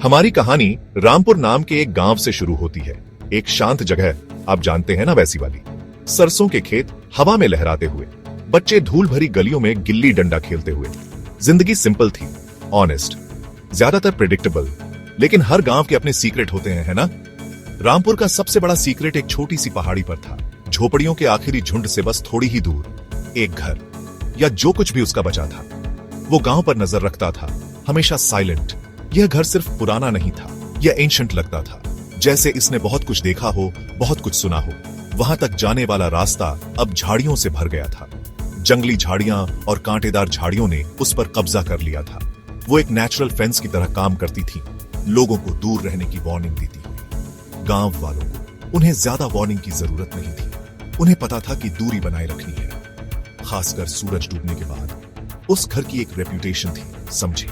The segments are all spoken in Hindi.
हमारी कहानी रामपुर नाम के एक गांव से शुरू होती है। एक शांत जगह, आप जानते हैं ना, वैसी वाली। सरसों के खेत हवा में लहराते हुए, बच्चे धूल भरी गलियों में गिल्ली डंडा खेलते हुए। जिंदगी सिंपल थी, ऑनेस्ट, ज्यादातर प्रेडिक्टेबल, लेकिन हर गांव के अपने सीक्रेट होते हैं, है ना? रामपुर का सबसे बड़ा सीक्रेट एक छोटी सी पहाड़ी पर था। झोपड़ियों के आखिरी झुंड से बस थोड़ी ही दूर एक घर, या जो कुछ भी उसका बचा था, वो गांव पर नजर रखता था, हमेशा साइलेंट। यह घर सिर्फ पुराना नहीं था, यह एंशंट लगता था, जैसे इसने बहुत कुछ देखा हो, बहुत कुछ सुना हो। वहां तक जाने वाला रास्ता अब झाड़ियों से भर गया था। जंगली झाड़ियां और कांटेदार झाड़ियों ने उस पर कब्जा कर लिया था। वो एक नेचुरल फेंस की तरह काम करती थी, लोगों को दूर रहने की वार्निंग देती हुई। गांव वालों को उन्हें ज्यादा वार्निंग की जरूरत नहीं थी। उन्हें पता था कि दूरी बनाए रखनी है। खासकर सूरज डूबने के बाद उस घर की एक रेप्यूटेशन थी, समझे,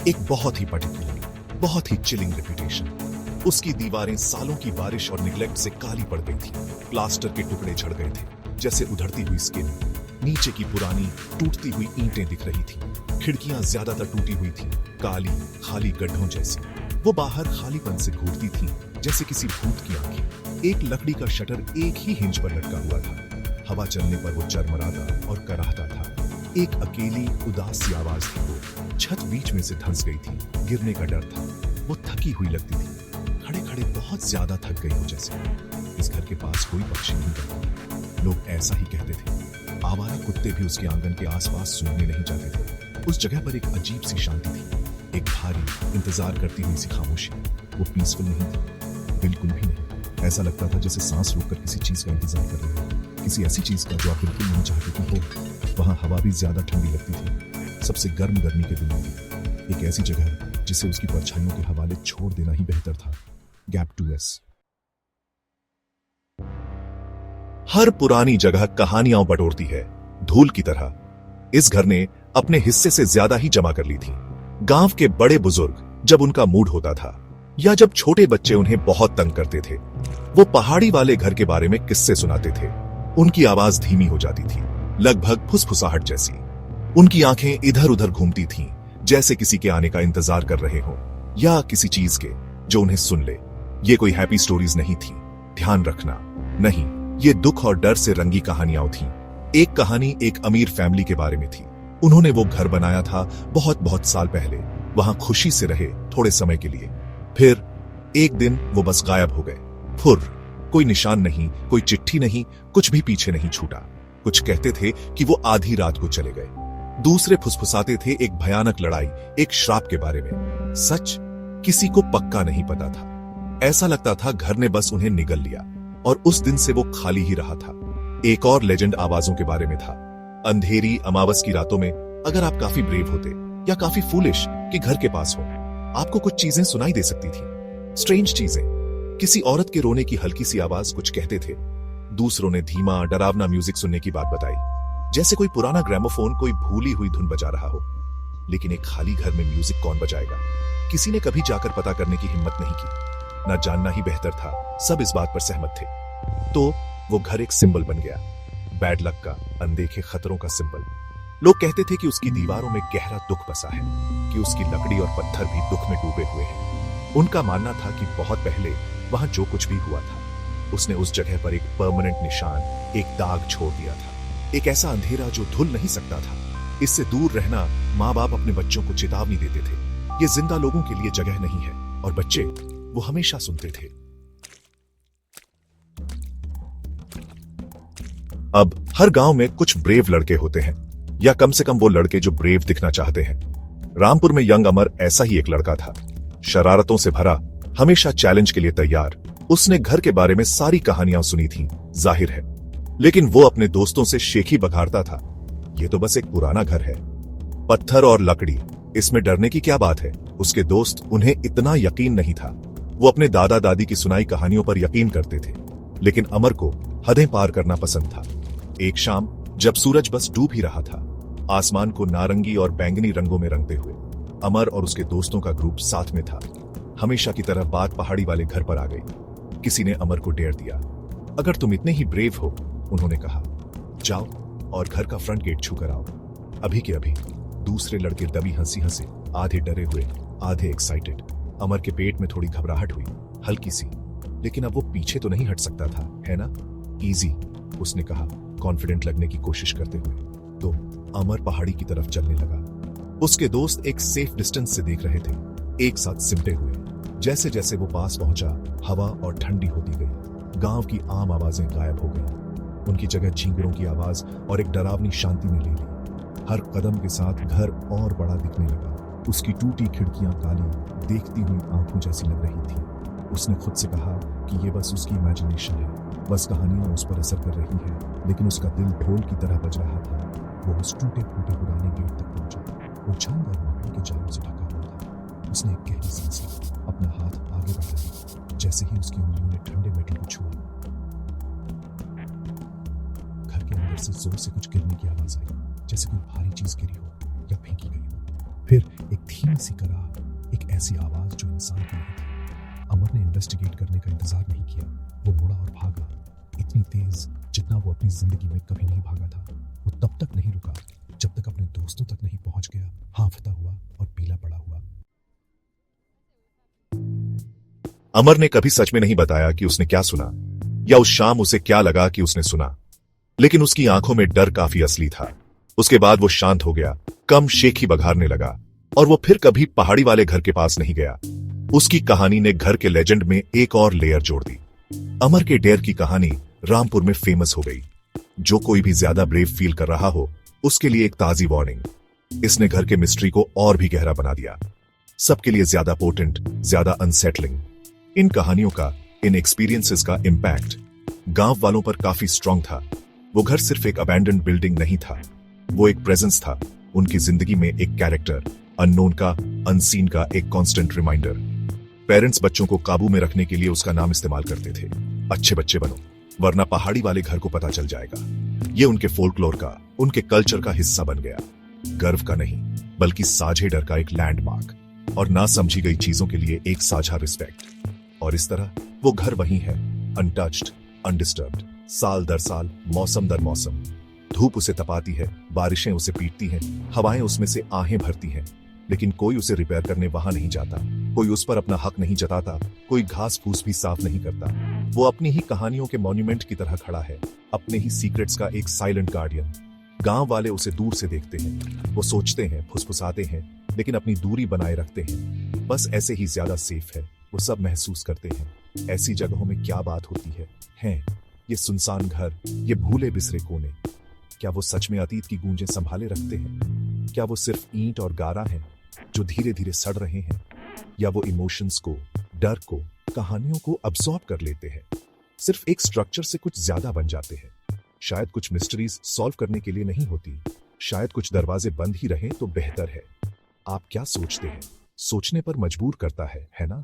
एक बहुत ही पर्टिकुलर, बहुत ही चिलिंग रेप्यूटेशन। उसकी दीवारें सालों की बारिश और निग्लेक्ट से काली पड़ गई थी। प्लास्टर के टुकड़े झड़ गए थे, जैसे उधड़ती हुई स्किन। नीचे की पुरानी टूटती हुई ईंटें दिख रही थी। खिड़कियां ज्यादातर टूटी हुई थी, काली खाली गड्ढों जैसी। वो बाहर खालीपन से घूरती थी, जैसे किसी भूत की आंखें। एक लकड़ी का शटर एक ही हिंज पर लटका हुआ था। हवा चलने पर वो चरमराता और कराहता था। एक अकेली उदास सी आवाज थी। वो छत बीच में से धंस गई थी, गिरने का डर था। वो थकी हुई लगती थी, खड़े खड़े बहुत ज्यादा थक गई हो जैसे। इस घर के पास कोई पक्षी नहीं रहता, लोग ऐसा ही कहते थे। आवारा कुत्ते भी उसके आंगन के आसपास सूंघने नहीं जाते थे। उस जगह पर एक अजीब सी शांति थी, एक भारी इंतजार करती हुई सी खामोशी। वो पीसफुल नहीं थी, बिल्कुल भी नहीं। ऐसा लगता था जैसे सांस रोककर किसी चीज का इंतजार कर रहे हो, किसी ऐसी चीज का जो आप बिल्कुल नहीं चाहते कि हो। वहां हवा भी ज्यादा ठंडी लगती थी, सबसे गर्म गर्मी के दिनों में। एक ऐसी जगह जिसे उसकी परछाइयों के हवाले छोड़ देना ही बेहतर था। Gap 2S। हर पुरानी जगह कहानियां बटोरती है, धूल की तरह। इस घर ने अपने हिस्से से ज्यादा ही जमा कर ली थी। गांव के बड़े बुजुर्ग जब उनका मूड होता था, या जब छोटे बच्चे उन्हें बहुत तंग करते थे, वो पहाड़ी वाले घर के बारे में किस्से सुनाते थे। उनकी आवाज धीमी हो जाती थी, लगभग फुसफुसाहट जैसी। उनकी आंखें इधर उधर घूमती थीं, जैसे किसी के आने का इंतजार कर रहे हो, या किसी चीज के जो उन्हें सुन ले। ये कोई हैप्पी स्टोरीज नहीं थी, ध्यान रखना, नहीं। ये दुख और डर से रंगी कहानियां थीं। एक कहानी एक अमीर फैमिली के बारे में थी। उन्होंने वो घर बनाया था बहुत बहुत साल पहले। वहां खुशी से रहे थोड़े समय के लिए, फिर एक दिन वो बस गायब हो गए। फुर, कोई निशान नहीं, कोई चिट्ठी नहीं, कुछ भी पीछे नहीं छूटा। कुछ कहते थे कि वो आधी रात को चले गए, दूसरे फुसफुसाते थे एक भयानक लड़ाई, एक श्राप के बारे में। सच किसी को पक्का नहीं पता था। ऐसा लगता था घर ने बस उन्हें निगल लिया, और उस दिन से वो खाली ही रहा था। एक और लेजेंड आवाजों के बारे में था। अंधेरी अमावस की रातों में अगर आप काफी ब्रेव होते या काफी फूलिश कि घर के पास हो, आपको कुछ चीजें सुनाई दे सकती थी, स्ट्रेंज चीजें। किसी औरत के रोने की हल्की सी आवाज कुछ कहते थे। दूसरों ने धीमा डरावना म्यूजिक सुनने की बात बताई, जैसे कोई पुराना ग्रामोफोन कोई भूली हुई धुन बजा रहा हो। लेकिन एक खाली घर में म्यूजिक कौन बजाएगा? किसी ने कभी जाकर पता करने की हिम्मत नहीं की। ना जानना ही बेहतर था, सब इस बात पर सहमत थे। तो वो घर एक सिंबल बन गया, बैड लक का, अनदेखे खतरों का सिंबल। लोग कहते थे कि उसकी दीवारों में गहरा दुख बसा है, कि उसकी लकड़ी और पत्थर भी दुख में डूबे हुए हैं। उनका मानना था कि बहुत पहले वहां जो कुछ भी हुआ था, उसने उस जगह पर एक परमानेंट निशान, एक दाग छोड़ दिया था। एक ऐसा अंधेरा जो धुल नहीं सकता था। इससे दूर रहना माँ बाप अपने बच्चों को चेतावनी देते थे, ये जिंदा लोगों के लिए जगह नहीं है। और बच्चे वो हमेशा सुनते थे। अब हर गांव में कुछ ब्रेव लड़के होते हैं, या कम से कम वो लड़के जो ब्रेव दिखना चाहते हैं। रामपुर में यंग अमर ऐसा ही एक लड़का था, शरारतों से भरा, हमेशा चैलेंज के लिए तैयार। उसने घर के बारे में सारी कहानियां सुनी थी, जाहिर है, लेकिन वो अपने दोस्तों से शेखी बघारता था। ये तो बस एक पुराना घर है, पत्थर और लकड़ी, इसमें डरने की क्या बात है? उसके दोस्त उन्हें इतना यकीन नहीं था। वो अपने दादा दादी की सुनाई कहानियों पर यकीन करते थे, लेकिन अमर को हदें पार करना पसंद था। एक शाम जब सूरज बस डूब ही रहा था, आसमान को नारंगी और बैंगनी रंगों में रंगते हुए, अमर और उसके दोस्तों का ग्रुप साथ में था। हमेशा की तरह बात पहाड़ी वाले घर पर आ गई। किसी ने अमर को डेयर दिया, अगर तुम इतने ही ब्रेव हो, उन्होंने कहा, जाओ और घर का फ्रंट गेट छू कर आओ, अभी के अभी। दूसरे लड़के दबी हंसी हंसे, आधे डरे हुए, आधे एक्साइटेड। अमर के पेट में थोड़ी घबराहट हुई, हल्की सी, लेकिन अब वो पीछे तो नहीं हट सकता था, है ना? इजी, उसने कहा कॉन्फिडेंट लगने की कोशिश करते हुए। तो अमर पहाड़ी की तरफ चलने लगा। उसके दोस्त एक सेफ डिस्टेंस से देख रहे थे, एक साथ सिमटे हुए। जैसे जैसे वो पास पहुंचा, हवा और ठंडी होती गई। गांव की आम आवाजें गायब हो गईं। उनकी जगह झींगुरों की आवाज और एक डरावनी शांति ने ले ली। हर कदम के साथ घर और बड़ा दिखने लगा। उसकी टूटी खिड़कियां काली, देखती हुई आंखों जैसी लग रही थी। उसने खुद से कहा कि ये बस उसकी इमेजिनेशन है, बस कहानियां उस पर असर कर रही हैं, लेकिन उसका दिल ढोल की तरह बज रहा था। वो उस टूटे फूटे पुराने गेट तक पहुंचा। वो छंद और मकड़ी के जालों से ढका हुआ था। उसने एक गहरी सांस ली, अपना हाथ आगे बढ़ाया। जैसे ही उसकी उंगलियों ने ठंडे मेटल को छुआ, घर के अंदर से जोर से कुछ गिरने की आवाज आई, जैसे कोई भारी चीज गिरी हो या फेंकी गई हो। फिर एक धीमी सी कराह, एक ऐसी आवाज जो इंसान की नहीं थी। अमर ने इन्वेस्टिगेट करने का इंतजार नहीं किया। वो मुड़ा और भागा, इतनी तेज जितना वो अपनी जिंदगी में कभी नहीं भागा था। वो तब तक नहीं रुका जब तक अपने दोस्तों तक नहीं पहुंच गया, हांफता हुआ और पीला पड़ा हुआ। अमर ने कभी सच में नहीं बताया कि उसने क्या सुना या उस शाम उसे क्या लगा कि उसने सुना, लेकिन उसकी आंखों में डर काफी असली था। उसके बाद वो शांत हो गया, कम शेखी बघारने लगा, और वो फिर कभी पहाड़ी वाले घर के पास नहीं गया। उसकी कहानी ने घर के लेजेंड में एक और लेयर जोड़ दी। अमर के डेयर की कहानी रामपुर में फेमस हो गई। जो कोई भी ज्यादा ब्रेव फील कर रहा हो, उसके लिए एक ताजी वार्निंग। इसने घर के मिस्ट्री को और भी गहरा बना दिया, सबके लिए ज्यादा पोटेंट, ज्यादा अनसेटलिंग। इन कहानियों का, इन एक्सपीरियंसेस का इम्पैक्ट गांव वालों पर काफी स्ट्रांग था। वो घर सिर्फ एक अबैंडन्ड बिल्डिंग नहीं था, वो एक प्रेजेंस था। उनकी जिंदगी में एक कैरेक्टर, अननोन का, अनसीन का एक कांस्टेंट रिमाइंडर। पेरेंट्स बच्चों को काबू में रखने के लिए उसका नाम इस्तेमाल करते थे, अच्छे बच्चे बनो, वरना पहाड़ी वाले घर को पता चल जाएगा। ये उनके फोल्कलोर का, उनके कल्चर का हिस्सा बन गया। गर्व का नहीं, बल्कि साझे डर का एक लैंडमार्क, और ना समझी गई चीजों के लिए एक साझा रिस्पेक्ट। और इस तरह वो घर वहीं है, अनटच्ड, अनडिस्टर्ब्ड, साल दर साल, मौसम दर मौसम। धूप उसे तपाती है, बारिशें उसे पीटती हैं, हवाएं उसमें से आहें भरती हैं, लेकिन कोई उसे रिपेयर करने वहां नहीं जाता। कोई उस पर अपना हक नहीं जताता, कोई घास फूस भी साफ नहीं करता। वो अपनी ही कहानियों के मॉन्यूमेंट की तरह खड़ा है, अपने ही सीक्रेट्स का एक साइलेंट गार्डियन। गांव वाले उसे दूर से देखते हैं, वो सोचते हैं, फुसफुसाते हैं, लेकिन अपनी दूरी बनाए रखते हैं। बस ऐसे ही ज्यादा सेफ है, वो सब महसूस करते हैं। ऐसी जगहों में क्या बात होती है ये सुनसान घर, ये भूले बिसरे कोने। क्या वो सच में अतीत की गूंजें संभाले रखते हैं? क्या वो सिर्फ ईंट और गारा हैं जो धीरे धीरे सड़ रहे हैं, या वो इमोशंस को, डर को, कहानियों को अब्सॉर्ब कर लेते हैं, सिर्फ एक स्ट्रक्चर से कुछ ज्यादा बन जाते हैं? शायद कुछ मिस्ट्रीज सॉल्व करने के लिए नहीं होती, शायद कुछ दरवाजे बंद ही रहें तो बेहतर है। आप क्या सोचते हैं? सोचने पर मजबूर करता है ना?